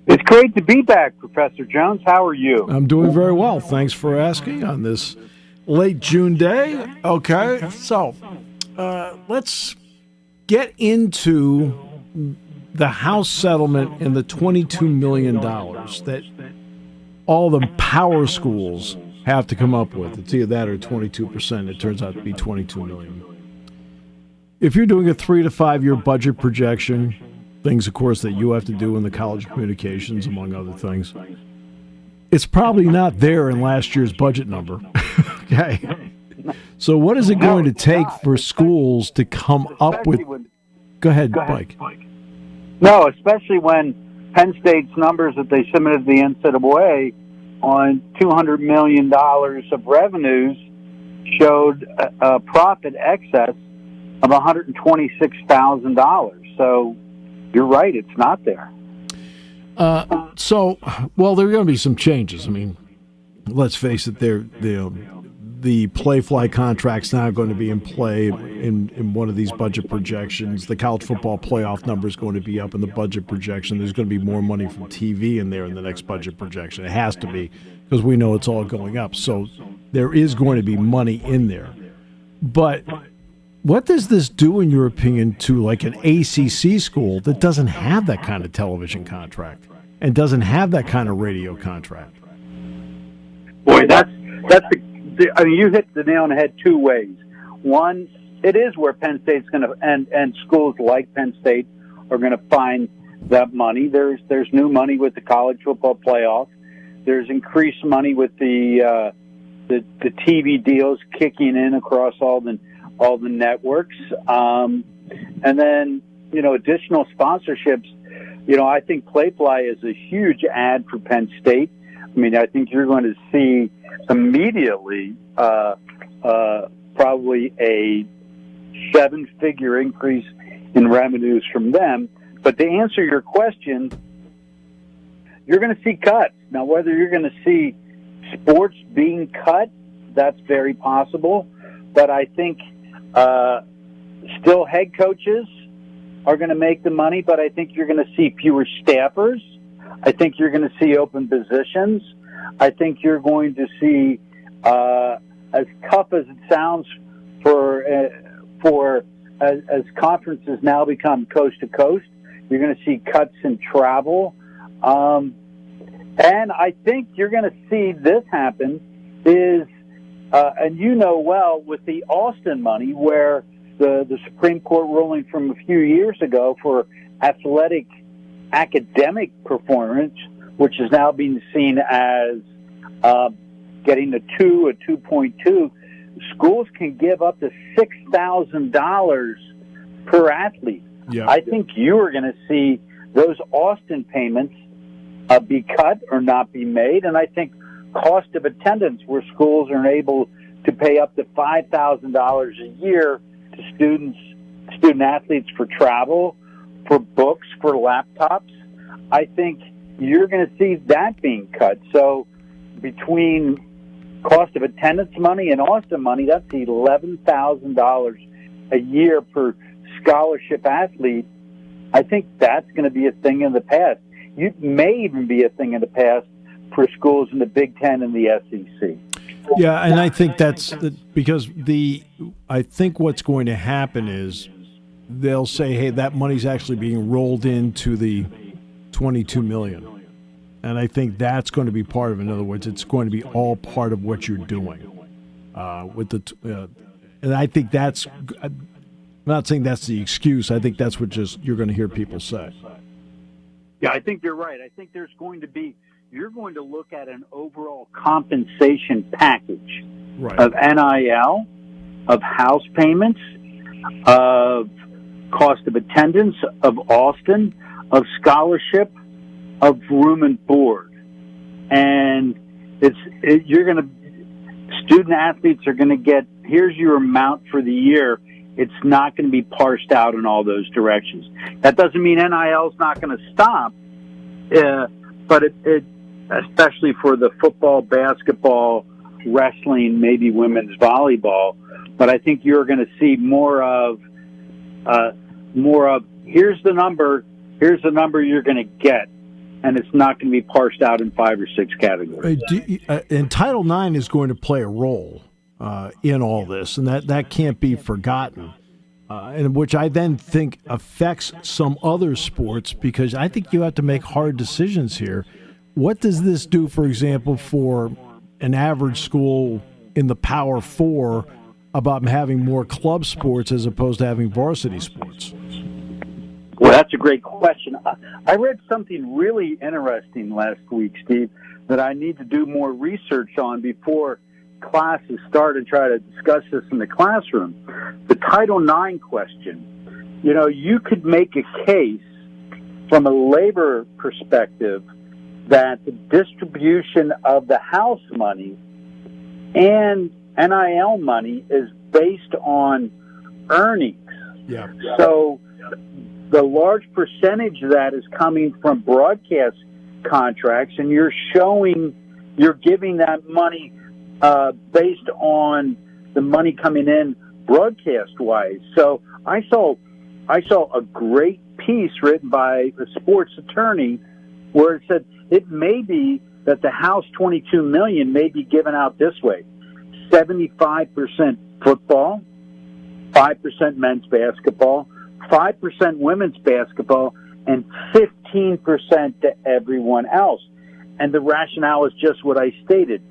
It's great to be back, Professor Jones. How are you? I'm doing very well. Thanks for asking on this late June day. Okay, so let's get into the House settlement and the $22 million that all the power schools have to come up with. It's either that or 22%. It turns out to be $22 million. If you're doing a 3 to 5 year budget projection, things, of course, that you have to do in the College of Communications, among other things, it's probably not there in last year's budget number. Okay. So what is it going to take for schools to come up with... Go ahead, Mike. No, especially when Penn State's numbers that they submitted to the NCAA on $200 million of revenues showed a profit excess of $126,000. So you're right, it's not there. There are going to be some changes. I mean, let's face it, the play-fly contract's now going to be in play in one of these budget projections. The college football playoff number is going to be up in the budget projection. There's going to be more money from TV in there in the next budget projection. It has to be, because we know it's all going up. So there is going to be money in there. But what does this do, in your opinion, to like an ACC school that doesn't have that kind of television contract and doesn't have that kind of radio contract? Boy, I mean, you hit the nail on the head two ways. One, it is where Penn State's going to, and schools like Penn State are going to find that money. There's new money with the college football playoff. There's increased money with the TV deals kicking in across all the networks, and then additional sponsorships. I think Playfly is a huge ad for Penn State. I mean, I think you're going to see immediately probably a 7-figure increase in revenues from them. But to answer your question, you're going to see cuts. Now, whether you're going to see sports being cut, that's very possible. But I think still head coaches are going to make the money, but I think you're going to see fewer staffers. I think you're going to see open positions. I think you're going to see, as tough as it sounds as conferences now become coast to coast, you're going to see cuts in travel. And I think you're going to see this happen is, and well, with the Austin money, where the Supreme Court ruling from a few years ago for academic performance, which is now being seen as getting a 2.2, schools can give up to $6,000 per athlete. Yeah. I think you are going to see those Austin payments be cut or not be made, and I think cost of attendance, where schools are able to pay up to $5,000 a year to student athletes for travel, for books, for laptops, I think you're going to see that being cut. So between cost of attendance money and Austin money, that's $11,000 a year per scholarship athlete. I think that's going to be a thing in the past. It may even be a thing in the past for schools in the Big Ten and the SEC. Yeah, and I think that's because I think what's going to happen is they'll say, hey, that money's actually being rolled into the $22 million. And I think that's going to be part of it. In other words, it's going to be all part of what you're doing. And I think I'm not saying that's the excuse. I think that's what you're going to hear people say. Yeah, I think you're right. I think you're going to look at an overall compensation package of NIL, of house payments, of cost of attendance, of Austin, of scholarship, of room and board. And student athletes are going to get, here's your amount for the year. It's not going to be parsed out in all those directions. That doesn't mean NIL is not going to stop, but it especially for the football, basketball, wrestling, maybe women's volleyball. But I think you're going to see more of here's the number you're going to get. and it's not going to be parsed out in 5 or 6 categories. And Title IX is going to play a role in all this, and that can't be forgotten. And which I then think affects some other sports, because I think you have to make hard decisions here. What does this do, for example, for an average school in the Power Four about having more club sports as opposed to having varsity sports? Well, that's a great question. I read something really interesting last week, Steve, that I need to do more research on before classes start and try to discuss this in the classroom. The Title IX question. You know, you could make a case from a labor perspective that the distribution of the house money and NIL money is based on earnings. Yeah. So the large percentage of that is coming from broadcast contracts, and you're giving that money based on the money coming in broadcast-wise. So I saw a great piece written by a sports attorney where it said it may be that the House $22 million may be given out this way: 75% football, 5% men's basketball, 5% women's basketball, and 15% to everyone else. And the rationale is just what I stated,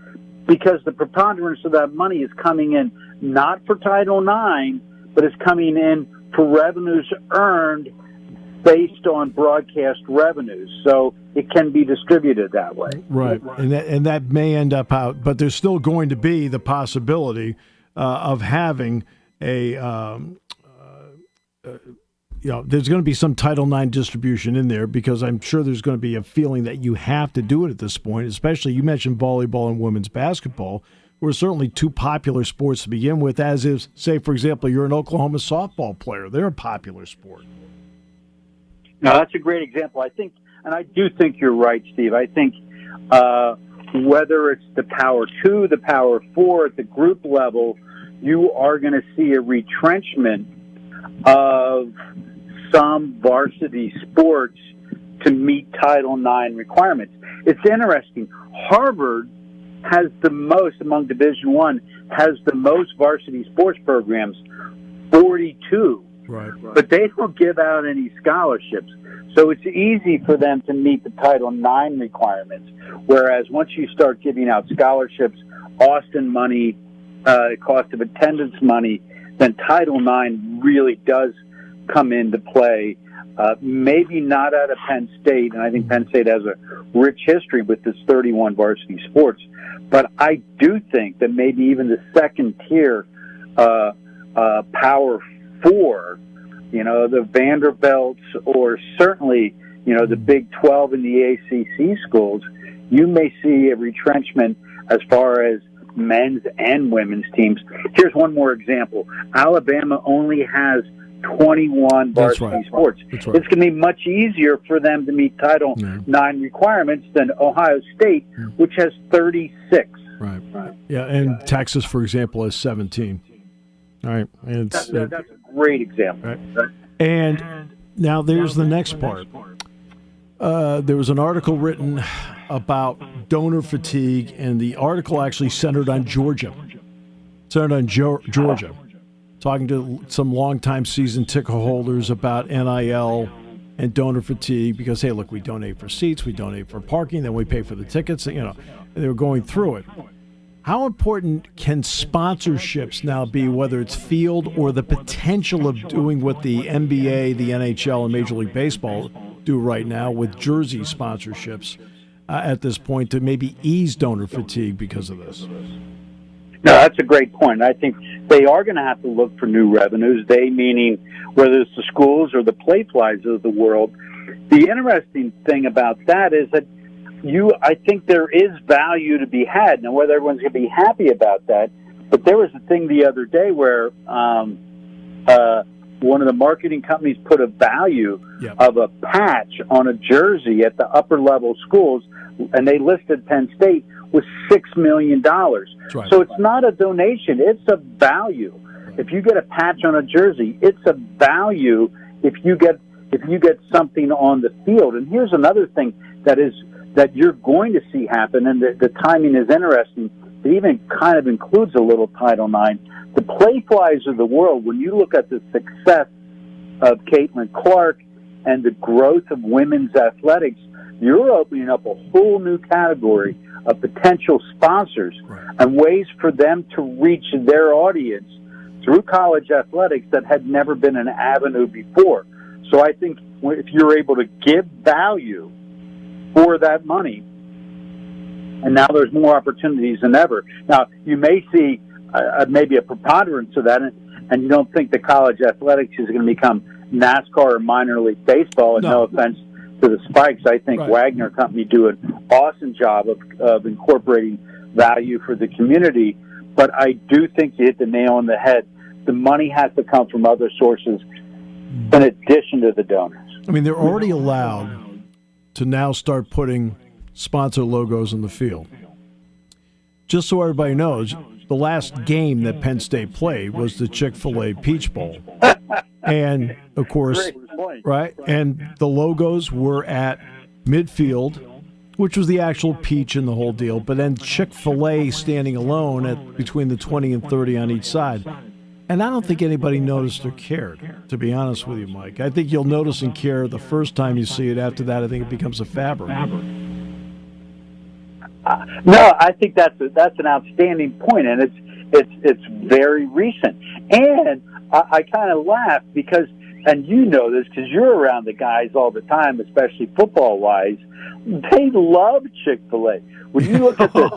because the preponderance of that money is coming in not for Title IX, but is coming in for revenues earned based on broadcast revenues. So it can be distributed that way. Right. And that may end up out, but there's still going to be the possibility of having there's going to be some Title IX distribution in there, because I'm sure there's going to be a feeling that you have to do it at this point, especially you mentioned volleyball and women's basketball, were certainly two popular sports to begin with, as is, say, for example, you're an Oklahoma softball player. They're a popular sport. No, that's a great example. I think, and I do think you're right, Steve. I think whether it's the Power 2, the Power 4, at the group level, you are going to see a retrenchment of some varsity sports to meet Title IX requirements. It's interesting. Harvard has the most, among Division I, has the most varsity sports programs, 42. Right. But they don't give out any scholarships. So it's easy for them to meet the Title IX requirements. Whereas once you start giving out scholarships, Austin money, cost of attendance money, then Title IX really does come into play. Maybe not out of Penn State, and I think Penn State has a rich history with this 31 varsity sports. But I do think that maybe even the second tier Power 4, the Vanderbilts, or certainly, the Big 12 and the ACC schools, you may see a retrenchment as far as men's and women's teams. Here's one more example. Alabama only has 21 varsity sports. That's right. It's going to be much easier for them to meet Title IX requirements than Ohio State, which has 36. Right. Yeah, and Texas, for example, has 17. All right. And that's a great example. Right. And now there's the next part. There was an article written about donor fatigue, and the article actually centered on Georgia. Georgia. Talking to some longtime season ticket holders about NIL and donor fatigue, because, hey, look, we donate for seats, we donate for parking, then we pay for the tickets, and they were going through it. How important can sponsorships now be, whether it's field or the potential of doing what the NBA, the NHL, and Major League Baseball do right now with jersey sponsorships at this point, to maybe ease donor fatigue because of this? No, that's a great point. I think they are going to have to look for new revenues, they meaning whether it's the schools or the Playflies of the world. The interesting thing about that is that I think there is value to be had. Now, whether everyone's going to be happy about that, but there was a thing the other day where one of the marketing companies put a value of a patch on a jersey at the upper level schools, and they listed Penn State was $6 million. Right. So it's not a donation; it's a value. Right. If you get a patch on a jersey, it's a value. If you get something on the field, and here's another thing that you're going to see happen, and the timing is interesting. It even kind of includes a little Title IX. The Playflies of the world, when you look at the success of Caitlin Clark and the growth of women's athletics, you're opening up a whole new category of potential sponsors and ways for them to reach their audience through college athletics that had never been an avenue before. So I think if you're able to give value for that money, and now there's more opportunities than ever. Now, you may see maybe a preponderance of that, and you don't think that college athletics is going to become NASCAR or minor league baseball, and no offense to the Spikes. I think Wagner Company do an awesome job of incorporating value for the community, but I do think you hit the nail on the head. The money has to come from other sources in addition to the donors. I mean, they're already allowed to now start putting sponsor logos in the field. Just so everybody knows, the last game that Penn State played was the Chick-fil-A Peach Bowl. And, of course, right, and the logos were at midfield, which was the actual peach in the whole deal, but then Chick-fil-A standing alone at between the 20 and 30 on each side. And I don't think anybody noticed or cared, to be honest with you, Mike. I think you'll notice and care the first time you see it. After that, I think it becomes a fabric. No, I think that's an outstanding point, and it's very recent. And I kind of laugh because, and you know this because you're around the guys all the time, especially football-wise, they love Chick-fil-A. When you look at the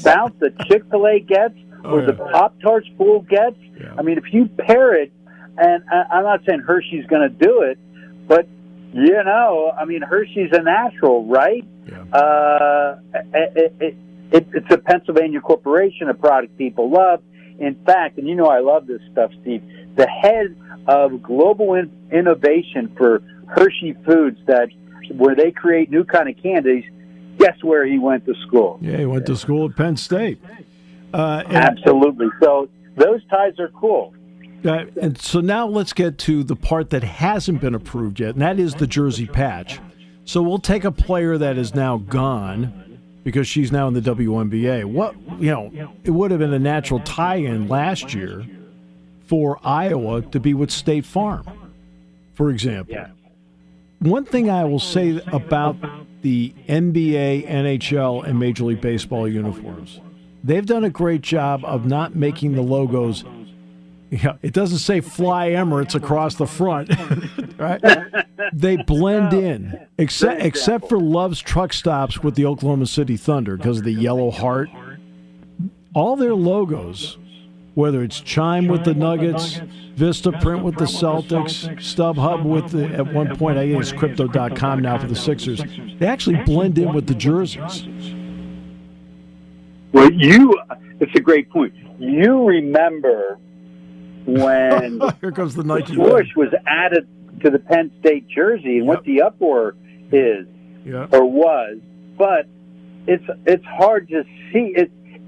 bounce that Chick-fil-A gets or the Pop-Tarts Fool gets, I mean, if you pair it, and I'm not saying Hershey's going to do it, but, you know, I mean, Hershey's a natural, right? It's a Pennsylvania corporation, a product people love. In fact, and you know I love this stuff, Steve, the head of global innovation for Hershey Foods, where they create new kind of candies, guess where he went to school? Yeah, he went to school at Penn State. Absolutely. So those ties are cool. And so now let's get to the part that hasn't been approved yet, and that is the jersey patch. So we'll take a player that is now gone because she's now in the WNBA. It would have been a natural tie-in last year for Iowa to be with State Farm, for example. Yeah. One thing I will say about the NBA, NHL, and Major League Baseball uniforms, they've done a great job of not making the logos. Yeah, it doesn't say Fly Emirates across the front, right? They blend in, except for Love's truck stops with the Oklahoma City Thunder because of the yellow heart. All their logos, whether it's Chime with the Nuggets, Vista Print with the Celtics, StubHub with at one point, I guess Crypto.com now for the Sixers, they actually blend in with the jerseys. Well, it's a great point. You remember when here comes the Nike Bush was added to the Penn State jersey and what the uproar is or was, but it's hard to see.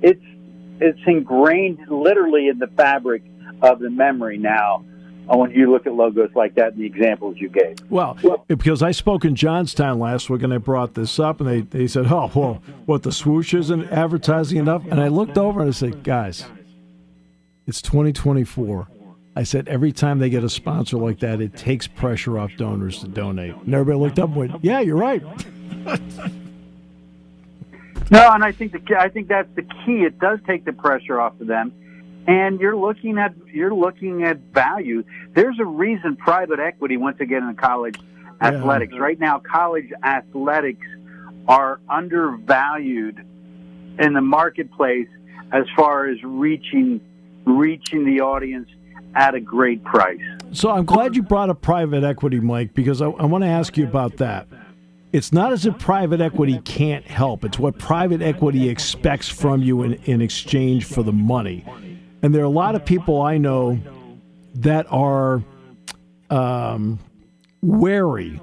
It's ingrained literally in the fabric of the memory now when you look at logos like that and the examples you gave. Well, because I spoke in Johnstown last week and I brought this up and they said, oh, well, what, the swoosh isn't advertising enough? And I looked over and I said, guys, it's 2024. I said, every time they get a sponsor like that, it takes pressure off donors to donate. And everybody looked up and went, yeah, you're right. No, and I think that's the key. It does take the pressure off of them. And you're looking at value. There's a reason private equity, once again, in college athletics. Right now, college athletics are undervalued in the marketplace as far as reaching the audience at a great price. So I'm glad you brought up private equity, Mike, because I want to ask you about that. It's not as if private equity can't help. It's what private equity expects from you in exchange for the money. And there are a lot of people I know that are wary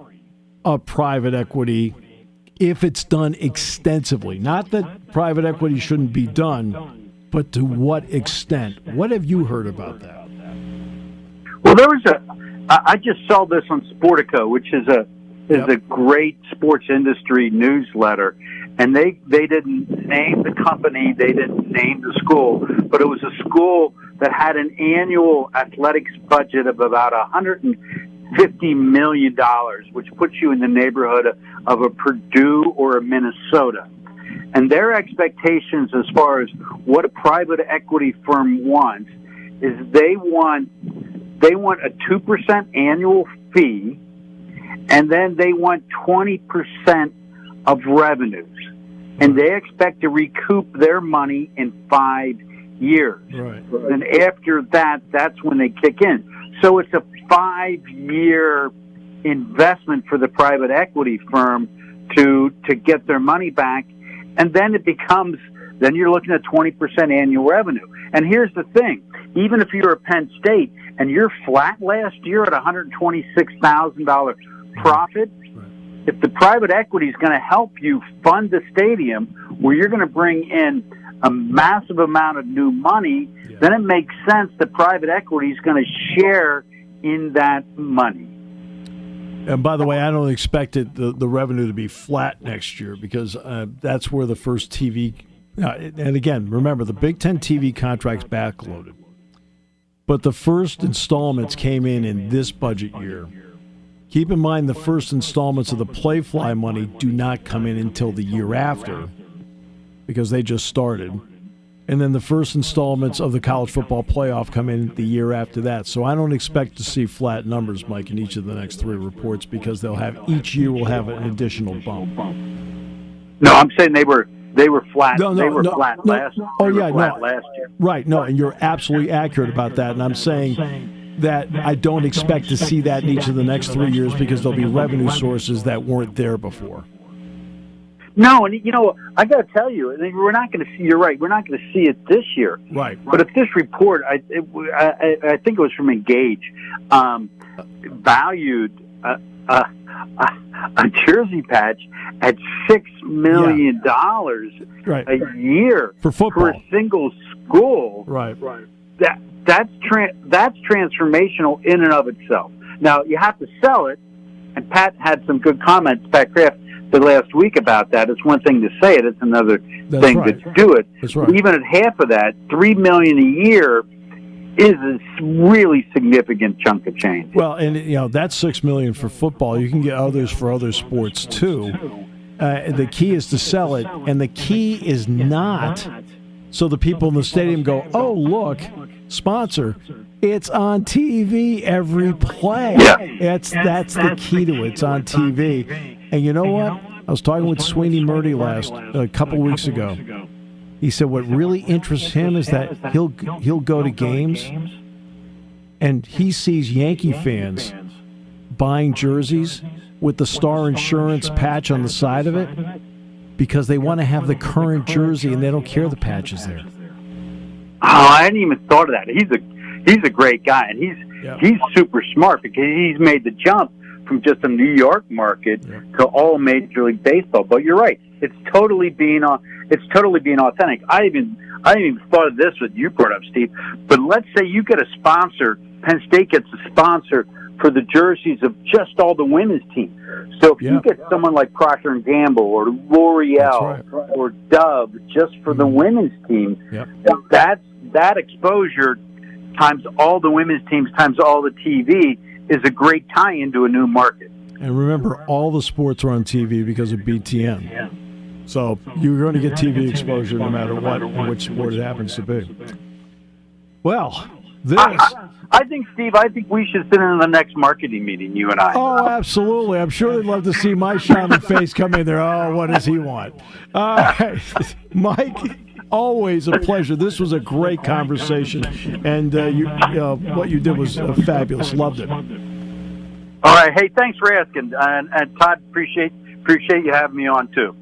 of private equity if it's done extensively. Not that private equity shouldn't be done, but to what extent? What have you heard about that? Well, I just saw this on Sportico, which is is a great sports industry newsletter, and they didn't name the company, they didn't name the school, but it was a school that had an annual athletics budget of about $150 million, which puts you in the neighborhood of a Purdue or a Minnesota. And their expectations as far as what a private equity firm wants is they want a 2% annual fee, and then they want 20% of revenues. And they expect to recoup their money in 5 years. Right. And after that, that's when they kick in. So it's a 5-year investment for the private equity firm to get their money back. And then then you're looking at 20% annual revenue. And here's the thing. Even if you're at Penn State and you're flat last year at $126,000 profit, if the private equity is going to help you fund the stadium where you're going to bring in a massive amount of new money, then it makes sense that private equity is going to share in that money. And by the way, I don't expect the revenue to be flat next year because that's where the first TV and again, remember, the Big Ten TV contract's backloaded. But the first installments came in this budget year. Keep in mind the first installments of the Playfly money do not come in until the year after because they just started. And then the first installments of the college football playoff come in the year after that. So I don't expect to see flat numbers, Mike, in each of the next 3 reports because each year will have an additional bump. No, I'm saying they were flat. They were flat last year. Right. No, and you're absolutely accurate about that. And I'm saying that I don't expect to see that in each of the next 3 years because there'll be revenue sources that weren't there before. No, and I got to tell you, we're not going to see. You're right. We're not going to see it this year. Right. But if this report, I think it was from Engage, valued a jersey patch at $6 million a year for football for a single school. Right. That's transformational in and of itself. Now you have to sell it, and Pat had some good comments. Pat Kraft the last week about that. It's one thing to say it; it's another thing to do it. That's right. Even at half of that, $3 million a year is a really significant chunk of change. Well, and that's $6 million for football. You can get others for other sports too. The key is to sell it, and the key is not so the people in the stadium go, "Oh, look, sponsor." It's on TV every play. Yeah. That's the key to it. It's on TV. And you know what? I was talking with Sweeney Murdy a couple weeks ago. He said what really interests him is that he'll go to games and he sees Yankee fans buying jerseys with the Star Insurance patch on the side of it because they want to have the current jersey and they don't care the patch is there. Oh, I hadn't even thought of that. He's a great guy, and he's super smart because he's made the jump from just a New York market to all Major League Baseball. But you're right; it's totally being authentic. I even thought of this what you brought up, Steve. But let's say you get a sponsor. Penn State gets a sponsor for the jerseys of just all the women's teams. So if you get someone like Procter & Gamble or L'Oreal or Dove just for the women's team, that exposure times all the women's teams times all the TV is a great tie-in to a new market. And remember, all the sports are on TV because of BTN. Yeah. So you're going to get TV exposure no matter which sport it happens to be. Well, I think, Steve, we should sit in the next marketing meeting, you and I. Oh, absolutely. I'm sure they'd love to see my shining face come in there. Oh, what does he want? Mike, always a pleasure. This was a great conversation, and what you did was fabulous. Loved it. All right. Hey, thanks for asking. And Todd, appreciate you having me on, too.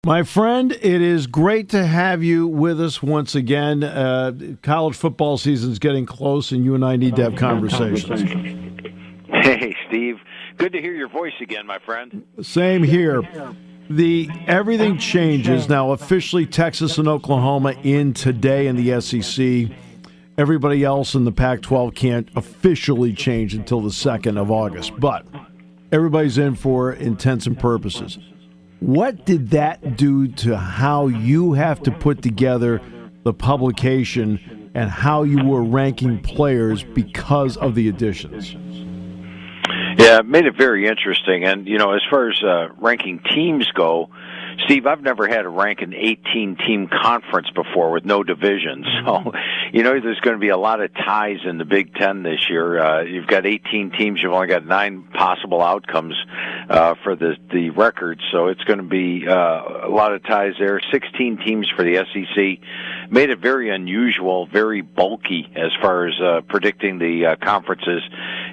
My friend, it is great to have you with us once again. College football season is getting close, and you and I need to have conversations. Hey, Steve. Good to hear your voice again, my friend. Same here. Everything changes now. Officially, Texas and Oklahoma in today in the SEC. Everybody else in the Pac-12 can't officially change until the 2nd of August. But everybody's in for intents and purposes. What did that do to how you have to put together the publication and how you were ranking players because of the additions? Yeah, it made it very interesting. And, as far as ranking teams go, Steve, I've never had to rank an 18-team conference before with no divisions. So, there's going to be a lot of ties in the Big Ten this year. You've got 18 teams. You've only got 9 possible outcomes for the record. So it's going to be a lot of ties there. 16 teams for the SEC. Made it very unusual, very bulky as far as predicting the conferences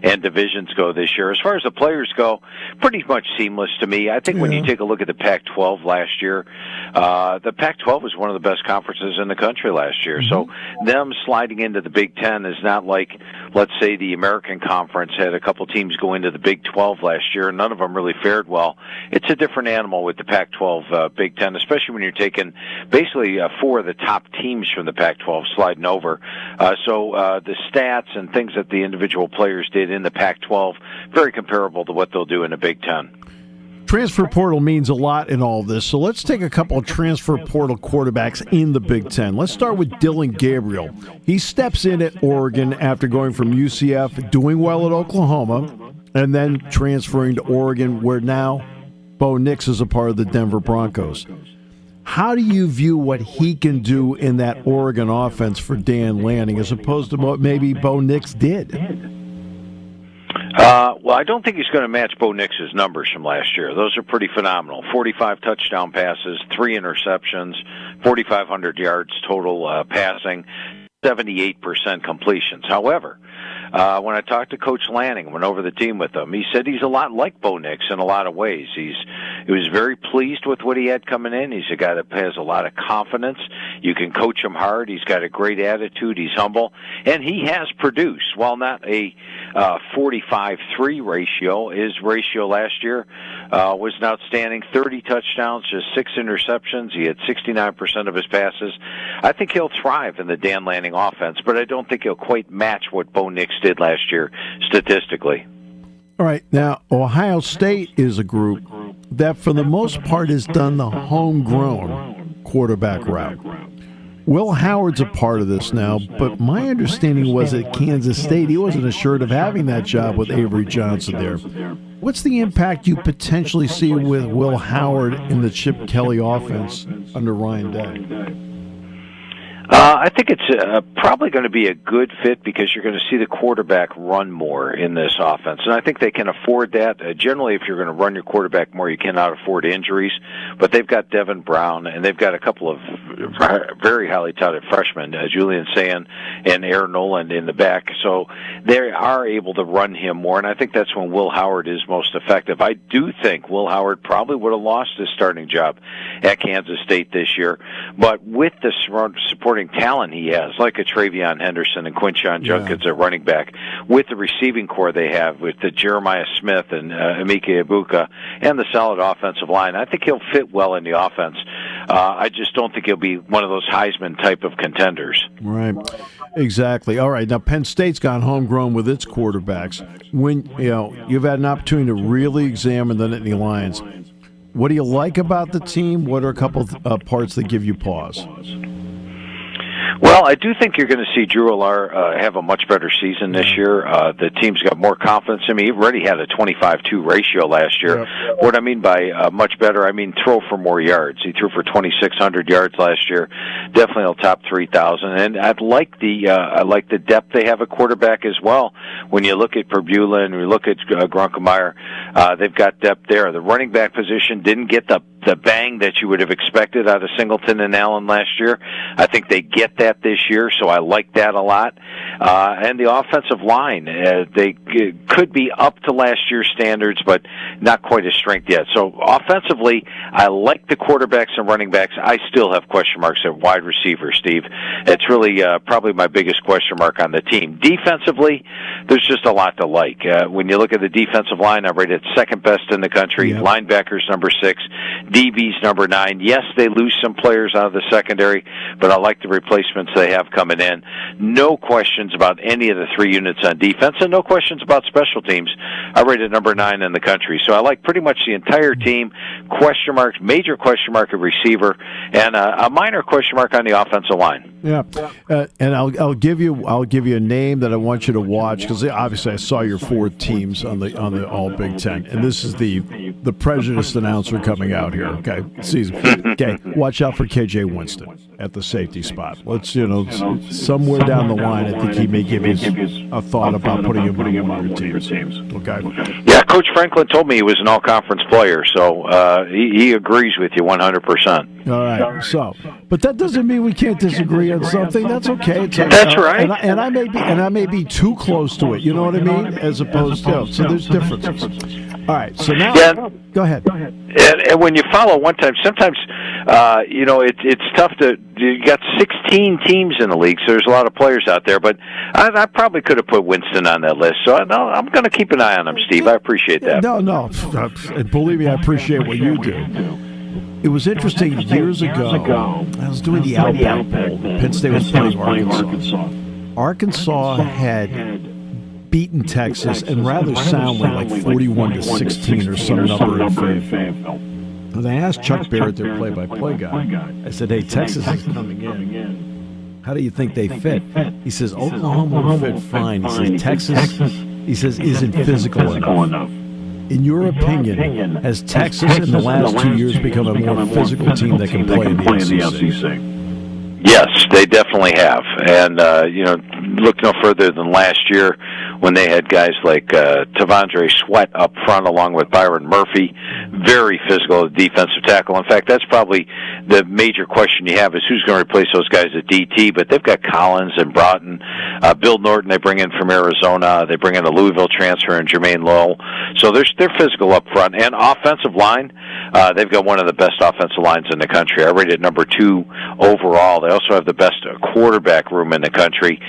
and divisions go this year. As far as the players go, pretty much seamless to me. I think when you take a look at the Pac-12 last year, the Pac-12 was one of the best conferences in the country last year. So them sliding into the Big Ten is not like, let's say, the American Conference had a couple teams go into the Big 12 last year, and none of them really fared well. It's a different animal with the Pac-12 Big Ten, especially when you're taking basically 4 of the top teams from the Pac-12 sliding over. So the stats and things that the individual players did in the Pac-12, very comparable to what they'll do in the Big Ten. Transfer portal means a lot in all this, so let's take a couple of transfer portal quarterbacks in the Big Ten. Let's start with Dillon Gabriel. He steps in at Oregon after going from UCF, doing well at Oklahoma, and then transferring to Oregon, where now Bo Nix is a part of the Denver Broncos. How do you view what he can do in that Oregon offense for Dan Lanning as opposed to what maybe Bo Nix did? Well, I don't think he's going to match Bo Nix's numbers from last year. Those are pretty phenomenal. 45 touchdown passes, 3 interceptions, 4,500 yards total passing, 78% completions. However, when I talked to Coach Lanning, went over the team with him, he said he's a lot like Bo Nix in a lot of ways. He was very pleased with what he had coming in. He's a guy that has a lot of confidence. You can coach him hard. He's got a great attitude. He's humble. And he has produced, while not a 45-3 ratio, his ratio last year was an outstanding 30 touchdowns, just 6 interceptions. He had 69% of his passes. I think he'll thrive in the Dan Lanning offense, but I don't think he'll quite match what Bo Nix did last year statistically. All right. Now, Ohio State is a group that for the most part has done the homegrown quarterback route. Will Howard's a part of this now, but my understanding was at Kansas State he wasn't assured of having that job with Avery Johnson there. What's the impact you potentially see with Will Howard in the Chip Kelly offense under Ryan Day? I think it's probably going to be a good fit because you're going to see the quarterback run more in this offense. And I think they can afford that. Generally, if you're going to run your quarterback more, you cannot afford injuries. But they've got Devin Brown, and they've got a couple of very highly touted freshmen, Julian Sayin and Aaron Noland in the back. So they are able to run him more, and I think that's when Will Howard is most effective. I do think Will Howard probably would have lost his starting job at Kansas State this year. But with the supporting talent he has, like a Travion Henderson and Quinshon Judkins at running back, with the receiving core they have, with the Jeremiah Smith and Emeka Egbuka, and the solid offensive line, I think he'll fit well in the offense. I just don't think he'll be one of those Heisman type of contenders. Right. Exactly. All right. Now, Penn State's gone homegrown with its quarterbacks. When you've had an opportunity to really examine the Nittany Lions, what do you like about the team? What are a couple of parts that give you pause? Well, I do think you're going to see Drew Allar have a much better season this year. The team's got more confidence in him. He already had a 25-2 ratio last year. Yep. What I mean by much better, I mean throw for more yards. He threw for 2,600 yards last year. Definitely will top 3,000. And I like the depth they have at quarterback as well. When you look at Perbula and you look at Grunkemeyer, they've got depth there. The running back position didn't get the bang that you would have expected out of Singleton and Allen last year. I think they get that this year, so I like that a lot. And the offensive line, they could be up to last year's standards, but not quite as strength yet. So offensively, I like the quarterbacks and running backs. I still have question marks at wide receiver, Steve. It's really probably my biggest question mark on the team. Defensively, there's just a lot to like. When you look at the defensive line, I rate it second best in the country. Yep. Linebackers number 6. DB's number 9. Yes, they lose some players out of the secondary, but I like the replacements they have coming in. No questions about any of the 3 units on defense, and no questions about special teams. I rated number 9 in the country. So I like pretty much the entire team. Question marks, major question mark at receiver, and a minor question mark on the offensive line. Yeah, and I'll give you a name that I want you to watch, because obviously I saw your 4 teams on the All Big Ten, and this is the prejudiced announcer coming out here. Okay, okay, watch out for KJ Winston at the safety spot. Let's somewhere down the line, I think he may give you a thought about putting him on one of your teams. Okay. Yeah, Coach Franklin told me he was an all-conference player, so he agrees with you 100%. All right. So, but that doesn't mean we can't disagree on something. That's okay. That's right. And I may be too close to it. You know what I mean? As opposed to so there's differences. All right. So now, go ahead. And when you follow one time, sometimes it's tough to. You got 16 teams in the league, so there's a lot of players out there. But I probably could have put Winston on that list. So I'm going to keep an eye on him, Steve. I appreciate that. No. Believe me, I appreciate what you do. It was interesting years ago. I was doing the Outback Bowl. Penn State was playing Arkansas. Arkansas had beaten Texas, and rather soundly, like 41-16 or some number in favor. And I asked Chuck Barrett, their play-by-play guy. I said, "Hey, Texas is coming in. How do you think they fit?" He says, "Oklahoma will fit fine." He says, "Texas," he says, "isn't physical enough." In your opinion, has Texas in the last 2 years become a more physical team that can play in the SEC? Yes, they definitely have. And, look no further than last year when they had guys like Tavondre Sweat up front along with Byron Murphy. Very physical defensive tackle. In fact, that's probably the major question you have is who's going to replace those guys at DT. But they've got Collins and Broughton. Bill Norton they bring in from Arizona. They bring in a Louisville transfer and Jermaine Lowell. So they're physical up front. And offensive line, they've got one of the best offensive lines in the country. I rated number 2 overall. They also have the best quarterback room in the country.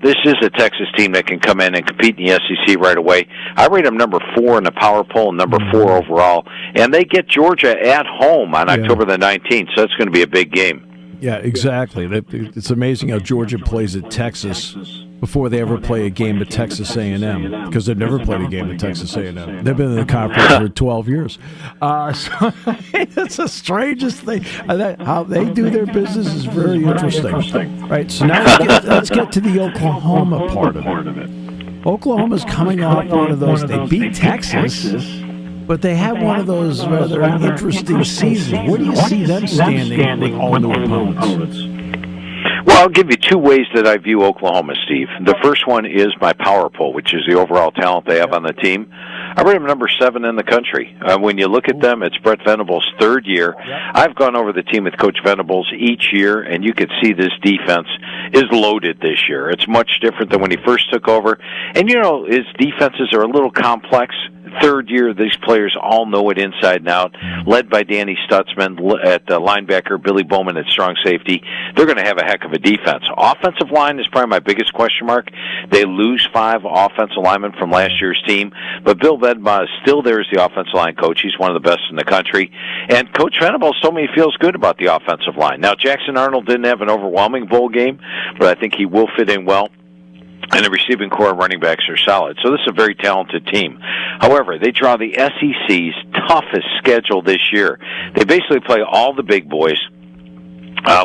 This is a Texas team that can come in and compete in the SEC right away. I rate them number 4 in the power poll and number 4 overall. And they get Georgia at home on October the 19th, so it's going to be a big game. Yeah, exactly. It's amazing how Georgia plays at Texas before they ever play a game at Texas A&M, because they've never played a game at Texas A&M. They've been in the conference for 12 years. So it's the strangest thing. How they do their business is very interesting. Right, so now let's get to the Oklahoma part of it. Oklahoma's coming off one of those. They beat Texas, but they had one of those rather interesting seasons. Where do you see them standing with all new opponents? Well, I'll give you 2 ways that I view Oklahoma, Steve. The first one is my power poll, which is the overall talent they have on the team. I rate them number 7 in the country. When you look at them, it's Brett Venables' 3rd year. I've gone over the team with Coach Venables each year, and you could see this defense is loaded this year. It's much different than when he first took over. And, his defenses are a little complex. 3rd year, these players all know it inside and out, led by Danny Stutzman at linebacker, Billy Bowman at strong safety. They're going to have a heck of a defense. Offensive line is probably my biggest question mark. They lose 5 offensive linemen from last year's team, but Bill Vedma is still there as the offensive line coach. He's one of the best in the country. And Coach Venables told me he feels good about the offensive line. Now, Jackson Arnold didn't have an overwhelming bowl game, but I think he will fit in well. And the receiving core and running backs are solid. So this is a very talented team. However, they draw the SEC's toughest schedule this year. They basically play all the big boys,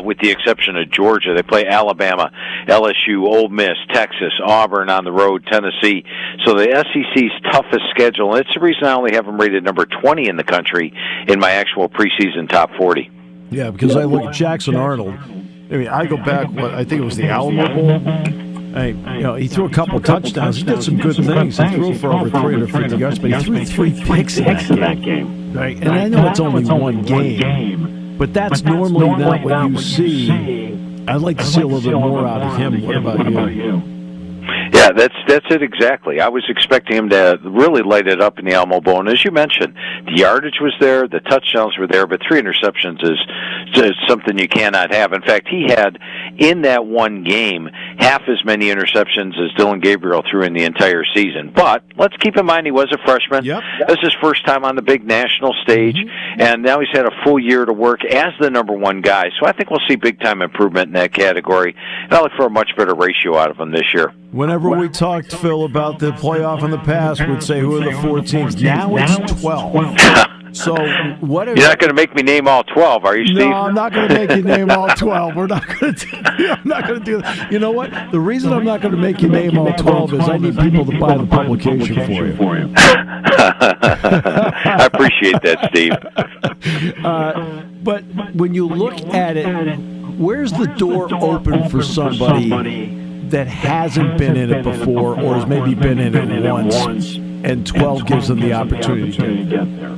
with the exception of Georgia. They play Alabama, LSU, Ole Miss, Texas, Auburn on the road, Tennessee. So the SEC's toughest schedule, and it's the reason I only have them rated number 20 in the country in my actual preseason top 40. Yeah, because I look at Jackson Arnold. I mean, I go back, I think it was the Alamo Bowl. He threw a couple touchdowns. He did some good things. He threw for over 350 yards, but he threw 3 picks in that game. Right? And I know it's only one game, but that's normally not what you see. I'd like to see a little bit more out of him. What about you? Yeah, that's it exactly. I was expecting him to really light it up in the Alamo Bowl, and as you mentioned, the yardage was there, the touchdowns were there, but 3 interceptions is something you cannot have. In fact, he had, in that one game, half as many interceptions as Dylan Gabriel threw in the entire season. But let's keep in mind he was a freshman. Yep. This is his first time on the big national stage, and now he's had a full year to work as the number one guy. So I think we'll see big-time improvement in that category, and I look for a much better ratio out of him this year. Whenever we talked, Phil, about the playoff in the past, we'd say, who are the 4 teams? Now it's 12. So what? You're not going to make me name all 12, are you, Steve? No, I'm not going to make you name all 12. We're not going to. I'm not going to do that. You know what? The reason I'm not going to make you name all 12 is I need people to buy the publication for you. I appreciate that, Steve. But when you look at it, where's the door open for somebody that hasn't been in it before or has maybe been in it once, and 12 gives them the opportunity to get there?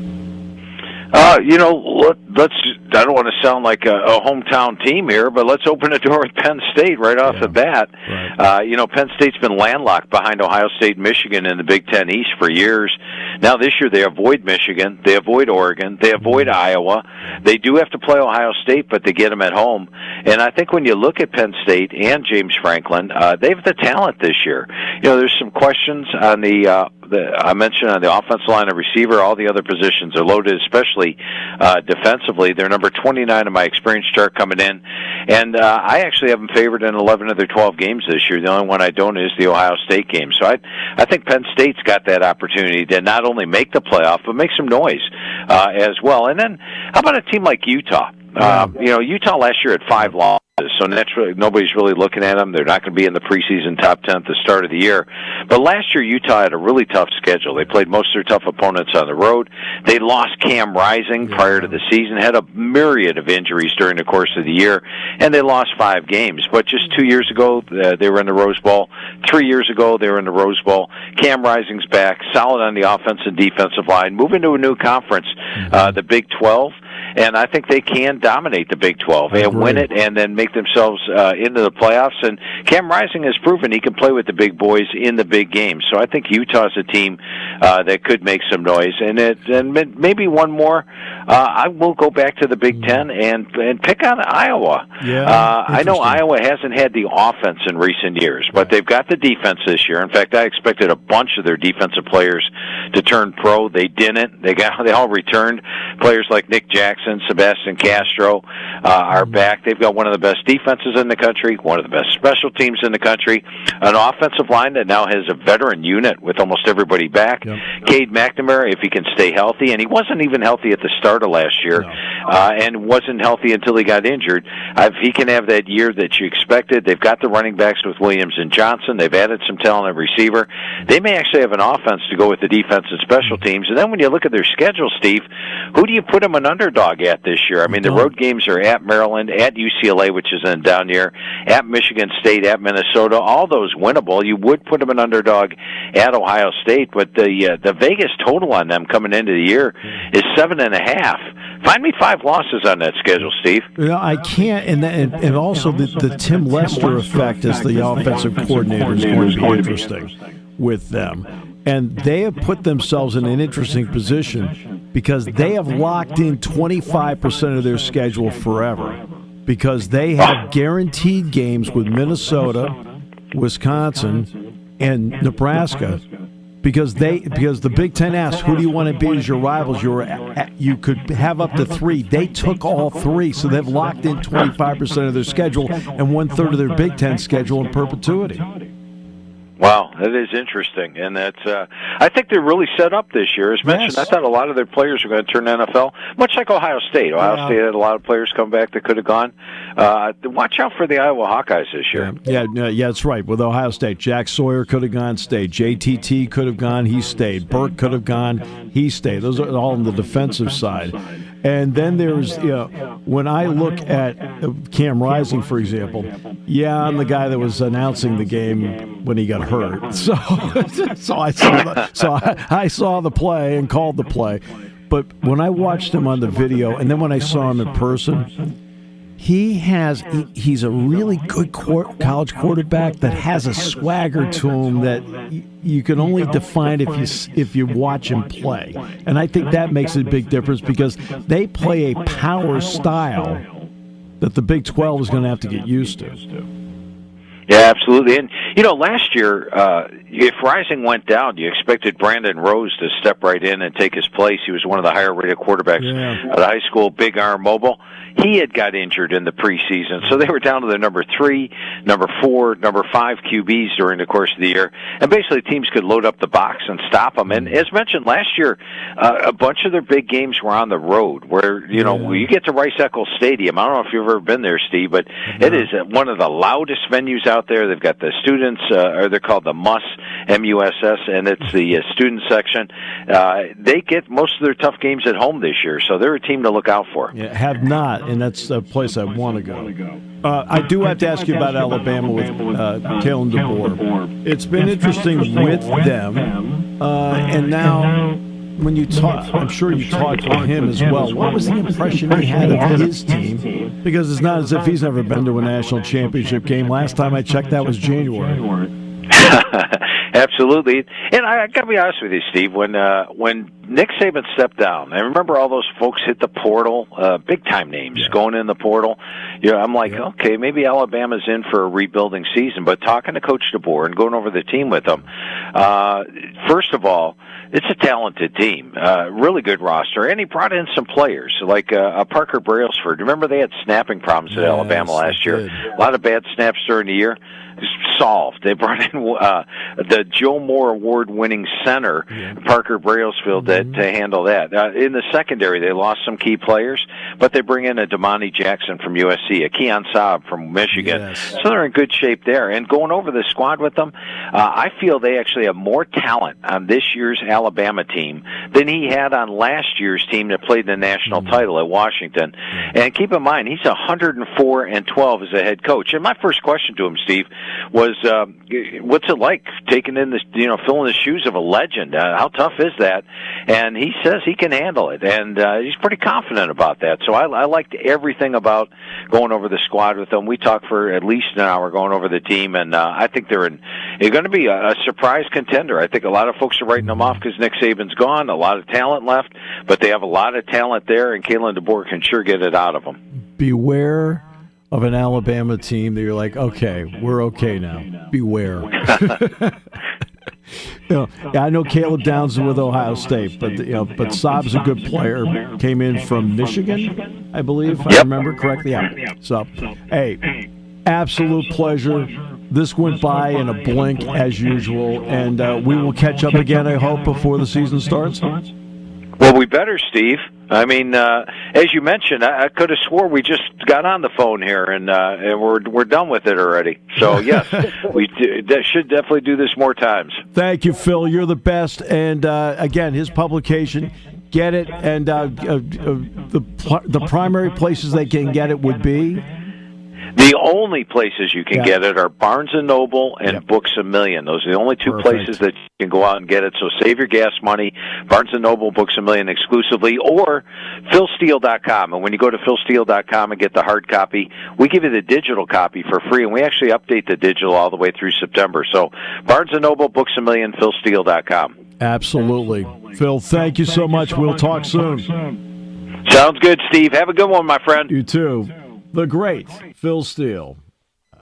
Let's. I don't want to sound like a hometown team here, but let's open the door with Penn State right off the bat. Right. Penn State's been landlocked behind Ohio State and Michigan in the Big Ten East for years. Now this year they avoid Michigan, they avoid Oregon, they avoid Iowa. They do have to play Ohio State, but they get them at home. And I think when you look at Penn State and James Franklin, they have the talent this year. There's some questions on I mentioned on the offensive line and receiver. All the other positions are loaded, especially defensively. They're number 29 in my experience chart coming in, and I actually have them favored in 11 of their 12 games this year. The only one I don't is the Ohio State game. So I think Penn State's got that opportunity to not only make the playoff, but make some noise as well. And then how about a team like Utah? Utah last year had 5 losses, so naturally nobody's really looking at them. They're not going to be in the preseason top 10 at the start of the year. But last year Utah had a really tough schedule. They played most of their tough opponents on the road. They lost Cam Rising prior to the season, had a myriad of injuries during the course of the year, and they lost 5 games. But just 2 years ago, they were in the Rose Bowl. 3 years ago, they were in the Rose Bowl. Cam Rising's back, solid on the offense and defensive line, moving to a new conference, the Big 12. And I think they can dominate the Big 12 and win it and then make themselves into the playoffs. And Cam Rising has proven he can play with the big boys in the big games. So I think Utah's a team that could make some noise. And maybe one more, I will go back to the Big Ten and pick on Iowa. I know Iowa hasn't had the offense in recent years, but they've got the defense this year. In fact, I expected a bunch of their defensive players to turn pro. They didn't. They all returned. Players like Nick Jackson, Sebastian Castro are back. They've got one of the best defenses in the country, one of the best special teams in the country, an offensive line that now has a veteran unit with almost everybody back. Cade McNamara, if he can stay healthy, and he wasn't even healthy at the start of last year, and wasn't healthy until he got injured. If he can have that year that you expected, they've got the running backs with Williams and Johnson. They've added some talent at receiver. They may actually have an offense to go with the defense and special teams. And then when you look at their schedule, Steve, who do you put them an underdog at this year? I mean, the road games are at Maryland, at UCLA, which is in down year, at Michigan State, at Minnesota. All those winnable. You would put them an underdog at Ohio State, but the Vegas total on them coming into the year is 7.5. Find me 5 losses on that schedule, Steve. I can't, and also the Tim Lester effect as the offensive coordinator is going to be interesting with them. And they have put themselves in an interesting position because they have locked in 25% of their schedule forever because they have guaranteed games with Minnesota, Wisconsin, and Nebraska because the Big Ten asked, who do you want to be as your rivals? You could have up to 3. They took all 3, so they've locked in 25% of their schedule and 1/3 of their Big Ten schedule in perpetuity. Wow, that is interesting, and that's. I think they're really set up this year. As mentioned, I thought a lot of their players were going to turn NFL, much like Ohio State. Ohio State had a lot of players come back that could have gone. Watch out for the Iowa Hawkeyes this year. Yeah, that's right. With Ohio State, Jack Sawyer could have gone, stayed. JTT could have gone, he stayed. Burke could have gone, he stayed. Those are all on the defensive side. And then there's, when I look at Cam Rising, for example, I'm the guy that was announcing the game when he got hurt. So I saw the play and called the play. But when I watched him on the video, and then when I saw him in person, he's a really good college quarterback that has a swagger to him that you can only define if you watch him play. And I think that makes a big difference because they play a power style that the Big 12 is going to have to get used to. Yeah, absolutely. And, last year, if Rising went down, you expected Brandon Rose to step right in and take his place. He was one of the higher-rated quarterbacks at high school, big arm, mobile. He had got injured in the preseason, so they were down to their number 3, number 4, number 5 QBs during the course of the year. And basically, teams could load up the box and stop them. And as mentioned last year, a bunch of their big games were on the road, where you get to Rice-Eccles Stadium. I don't know if you've ever been there, Steve, but it is one of the loudest venues out there. They've got the students, or they're called the MUSS, M-U-S-S, and it's the student section. They get most of their tough games at home this year, so they're a team to look out for. Yeah, have not, and that's a place I want to go. I do have to ask you about Alabama with Kalen DeBoer. It's been interesting with them, and now when you talk, I'm sure you talked with him as well. What was the impression he had of his team? Because it's not as if he's never been to a national championship game. Last time I checked, that was January. Absolutely. And I got to be honest with you, Steve, when Nick Saban stepped down, I remember all those folks hit the portal, big-time names going in the portal. I'm like, okay, maybe Alabama's in for a rebuilding season. But talking to Coach DeBoer and going over the team with him, first of all, it's a talented team, really good roster, and he brought in some players like Parker Brailsford. Remember they had snapping problems at Alabama last year. A lot of bad snaps during the year. Solved. They brought in the Joe Moore Award-winning center, Parker Brailsford, to handle that. In the secondary, they lost some key players, but they bring in a Damani Jackson from USC, a Keon Saab from Michigan. So they're in good shape there. And going over the squad with them, I feel they actually have more talent on this year's Alabama team than he had on last year's team that played the national title at Washington. And keep in mind, he's 104-12 as a head coach. And my first question to him, Steve, was what's it like taking in this, filling the shoes of a legend? How tough is that? And he says he can handle it, and he's pretty confident about that. So I liked everything about going over the squad with them. We talked for at least an hour going over the team, and I think they're going to be a surprise contender. I think a lot of folks are writing them off because Nick Saban's gone, a lot of talent left, but they have a lot of talent there, and Kalen DeBoer can sure get it out of them. Beware of an Alabama team that you're like, okay, we're okay now. Beware. I know Caleb Downs is with Ohio State, but Saab's a good player. Came in from Michigan, I believe, if I remember correctly. Yeah. So, hey, absolute pleasure. This went by in a blink as usual, and we will catch up again, I hope, before the season starts. Well, we better, Steve. I mean, as you mentioned, I could have swore we just got on the phone here, and we're done with it already. So, yes, we should definitely do this more times. Thank you, Phil. You're the best. And, again, his publication, get it. And the primary places they can get it would be? The only places you can get it are Barnes & Noble and Books A Million. Those are the only two places that you can go out and get it. So save your gas money. Barnes & Noble, Books A Million exclusively, or philsteele.com. And when you go to philsteele.com and get the hard copy, we give you the digital copy for free, and we actually update the digital all the way through September. So Barnes & Noble, Books A Million, philsteele.com. Absolutely. Phil, thank you so much. We'll talk soon. Sounds good, Steve. Have a good one, my friend. You too. The great Phil Steele.